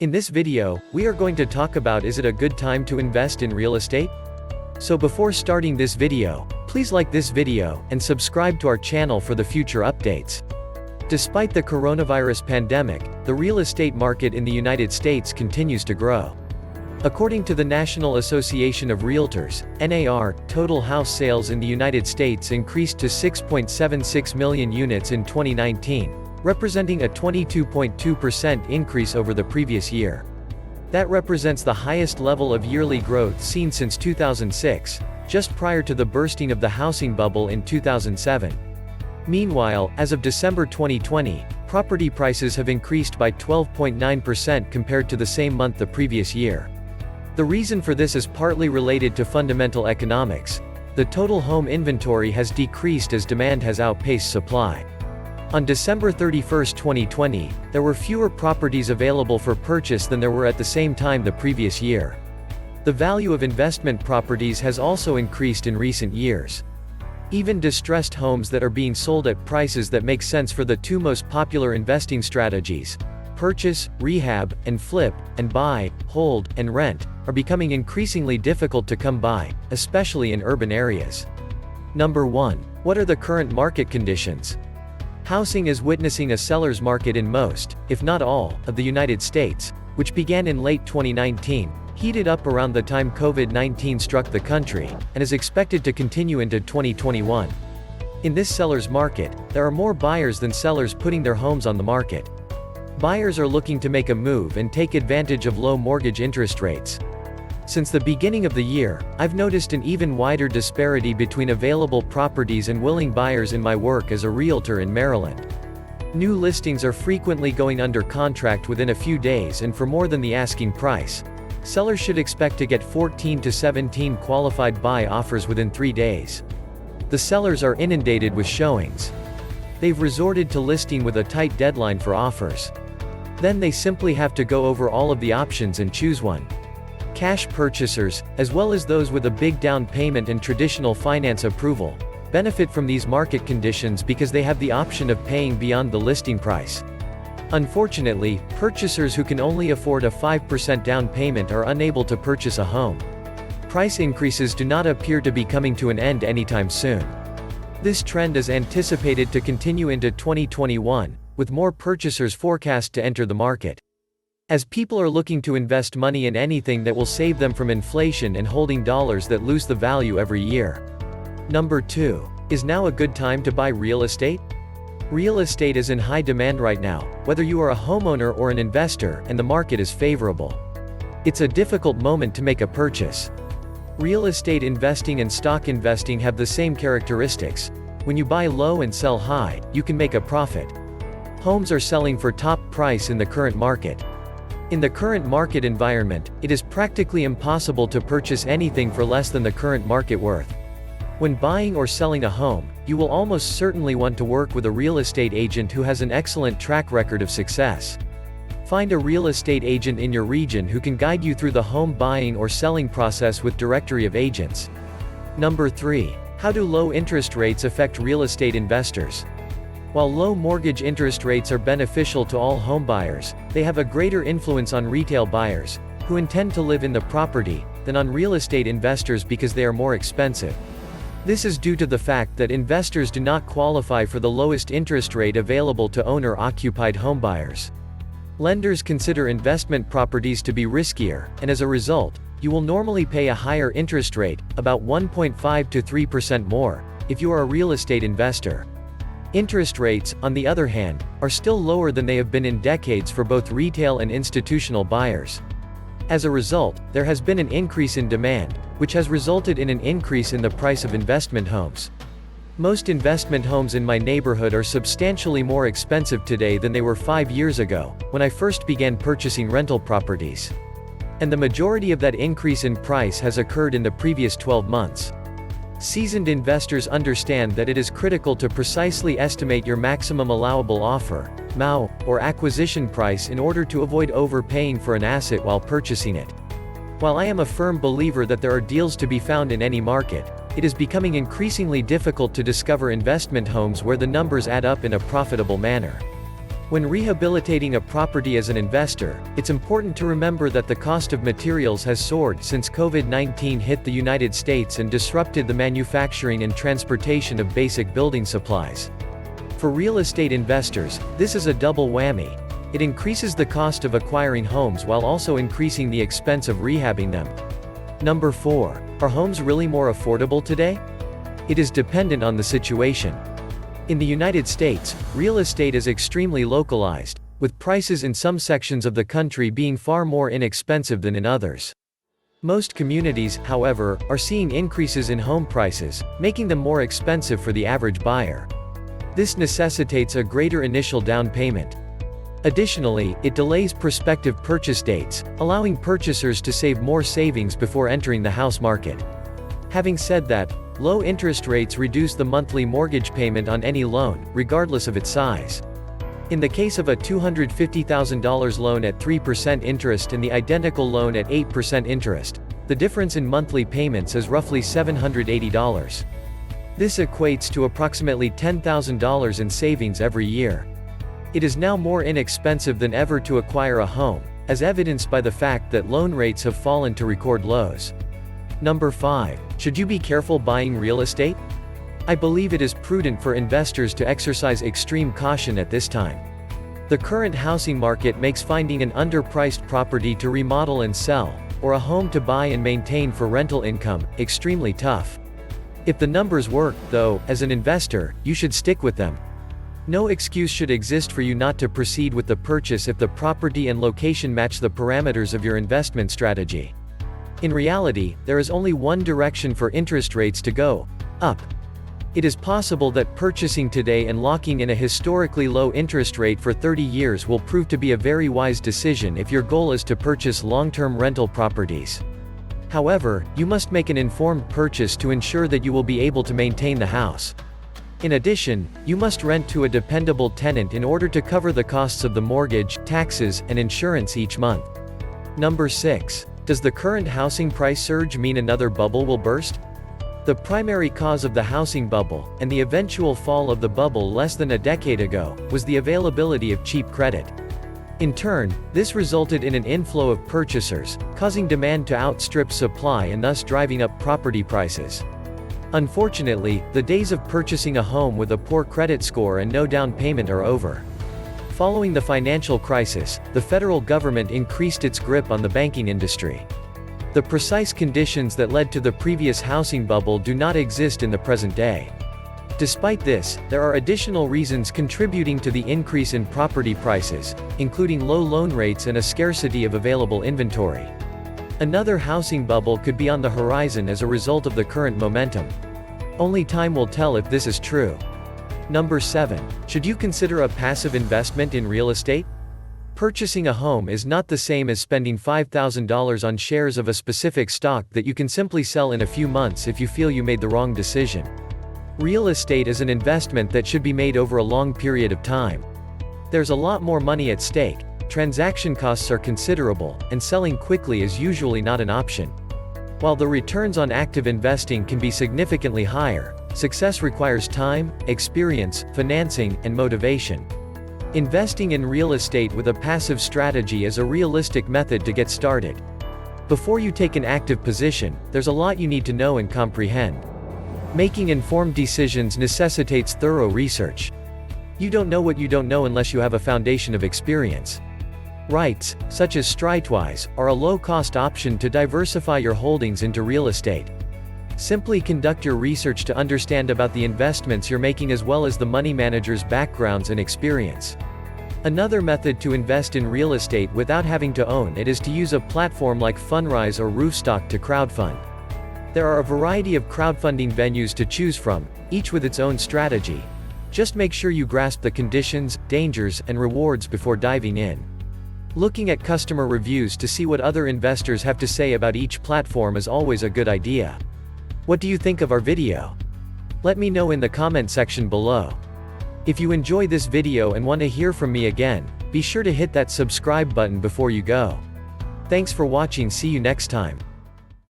In this video, we are going to talk about is it a good time to invest in real estate? So before starting this video, please like this video, and subscribe to our channel for the future updates. Despite the coronavirus pandemic, the real estate market in the United States continues to grow. According to the National Association of Realtors, NAR, total house sales in the United States increased to 6.76 million units in 2019. Representing a 22.2% increase over the previous year. That represents the highest level of yearly growth seen since 2006, just prior to the bursting of the housing bubble in 2007. Meanwhile, as of December 2020, property prices have increased by 12.9% compared to the same month the previous year. The reason for this is partly related to fundamental economics. The total home inventory has decreased as demand has outpaced supply. On December 31, 2020, there were fewer properties available for purchase than there were at the same time the previous year. The value of investment properties has also increased in recent years. Even distressed homes that are being sold at prices that make sense for the two most popular investing strategies, purchase, rehab, and flip, and buy, hold, and rent, are becoming increasingly difficult to come by, especially in urban areas. Number 1. What are the current market conditions? Housing is witnessing a seller's market in most, if not all, of the United States, which began in late 2019, heated up around the time COVID-19 struck the country, and is expected to continue into 2021. In this seller's market, there are more buyers than sellers putting their homes on the market. Buyers are looking to make a move and take advantage of low mortgage interest rates. Since the beginning of the year, I've noticed an even wider disparity between available properties and willing buyers in my work as a realtor in Maryland. New listings are frequently going under contract within a few days and for more than the asking price. Sellers should expect to get 14 to 17 qualified buy offers within 3 days. The sellers are inundated with showings. They've resorted to listing with a tight deadline for offers. Then they simply have to go over all of the options and choose one. Cash purchasers, as well as those with a big down payment and traditional finance approval, benefit from these market conditions because they have the option of paying beyond the listing price. Unfortunately, purchasers who can only afford a 5% down payment are unable to purchase a home. Price increases do not appear to be coming to an end anytime soon. This trend is anticipated to continue into 2021, with more purchasers forecast to enter the market. As people are looking to invest money in anything that will save them from inflation and holding dollars that lose the value every year. Number 2. Is now a good time to buy real estate? Real estate is in high demand right now, whether you are a homeowner or an investor, and the market is favorable. It's a difficult moment to make a purchase. Real estate investing and stock investing have the same characteristics. When you buy low and sell high, you can make a profit. Homes are selling for top price in the current market. In the current market environment, it is practically impossible to purchase anything for less than the current market worth. When buying or selling a home, you will almost certainly want to work with a real estate agent who has an excellent track record of success. Find a real estate agent in your region who can guide you through the home buying or selling process with directory of agents. Number 3. How do low interest rates affect real estate investors? While low mortgage interest rates are beneficial to all homebuyers, they have a greater influence on retail buyers, who intend to live in the property, than on real estate investors because they are more expensive. This is due to the fact that investors do not qualify for the lowest interest rate available to owner-occupied homebuyers. Lenders consider investment properties to be riskier, and as a result, you will normally pay a higher interest rate, about 1.5 to 3% more, if you are a real estate investor. Interest rates, on the other hand, are still lower than they have been in decades for both retail and institutional buyers. As a result, there has been an increase in demand, which has resulted in an increase in the price of investment homes. Most investment homes in my neighborhood are substantially more expensive today than they were 5 years ago, when I first began purchasing rental properties. And the majority of that increase in price has occurred in the previous 12 months. Seasoned investors understand that it is critical to precisely estimate your maximum allowable offer, MAO, or acquisition price in order to avoid overpaying for an asset while purchasing it. While I am a firm believer that there are deals to be found in any market, it is becoming increasingly difficult to discover investment homes where the numbers add up in a profitable manner. When rehabilitating a property as an investor, it's important to remember that the cost of materials has soared since COVID-19 hit the United States and disrupted the manufacturing and transportation of basic building supplies. For real estate investors, this is a double whammy. It increases the cost of acquiring homes while also increasing the expense of rehabbing them. Number 4. Are homes really more affordable today? It is dependent on the situation. In the United States, real estate is extremely localized, with prices in some sections of the country being far more inexpensive than in others. Most communities, however, are seeing increases in home prices, making them more expensive for the average buyer. This necessitates a greater initial down payment. Additionally, it delays prospective purchase dates, allowing purchasers to save more savings before entering the house market. Having said that, low interest rates reduce the monthly mortgage payment on any loan, regardless of its size. In the case of a $250,000 loan at 3% interest and the identical loan at 8% interest, the difference in monthly payments is roughly $780. This equates to approximately $10,000 in savings every year. It is now more inexpensive than ever to acquire a home, as evidenced by the fact that loan rates have fallen to record lows. Number 5. Should you be careful buying real estate? I believe it is prudent for investors to exercise extreme caution at this time. The current housing market makes finding an underpriced property to remodel and sell, or a home to buy and maintain for rental income, extremely tough. If the numbers work, though, as an investor, you should stick with them. No excuse should exist for you not to proceed with the purchase if the property and location match the parameters of your investment strategy. In reality, there is only one direction for interest rates to go: up. It is possible that purchasing today and locking in a historically low interest rate for 30 years will prove to be a very wise decision if your goal is to purchase long-term rental properties. However, you must make an informed purchase to ensure that you will be able to maintain the house. In addition, you must rent to a dependable tenant in order to cover the costs of the mortgage, taxes, and insurance each month. Number 6. Does the current housing price surge mean another bubble will burst? The primary cause of the housing bubble, and the eventual fall of the bubble less than a decade ago, was the availability of cheap credit. In turn, this resulted in an inflow of purchasers, causing demand to outstrip supply and thus driving up property prices. Unfortunately, the days of purchasing a home with a poor credit score and no down payment are over. Following the financial crisis, the federal government increased its grip on the banking industry. The precise conditions that led to the previous housing bubble do not exist in the present day. Despite this, there are additional reasons contributing to the increase in property prices, including low loan rates and a scarcity of available inventory. Another housing bubble could be on the horizon as a result of the current momentum. Only time will tell if this is true. Number 7. Should you consider a passive investment in real estate? Purchasing a home is not the same as spending $5,000 on shares of a specific stock that you can simply sell in a few months if you feel you made the wrong decision. Real estate is an investment that should be made over a long period of time. There's a lot more money at stake, transaction costs are considerable, and selling quickly is usually not an option. While the returns on active investing can be significantly higher, success requires time, experience, financing, and motivation. Investing in real estate with a passive strategy is a realistic method to get started. Before you take an active position, there's a lot you need to know and comprehend. Making informed decisions necessitates thorough research. You don't know what you don't know unless you have a foundation of experience. REITs, such as Streitwise, are a low-cost option to diversify your holdings into real estate. Simply conduct your research to understand about the investments you're making as well as the money manager's backgrounds and experience. Another method to invest in real estate without having to own it is to use a platform like Fundrise or Roofstock to crowdfund. There are a variety of crowdfunding venues to choose from, each with its own strategy. Just make sure you grasp the conditions, dangers, and rewards before diving in. Looking at customer reviews to see what other investors have to say about each platform is always a good idea. What do you think of our video? Let me know in the comment section below. If you enjoy this video and want to hear from me again, be sure to hit that subscribe button before you go. Thanks for watching, see you next time.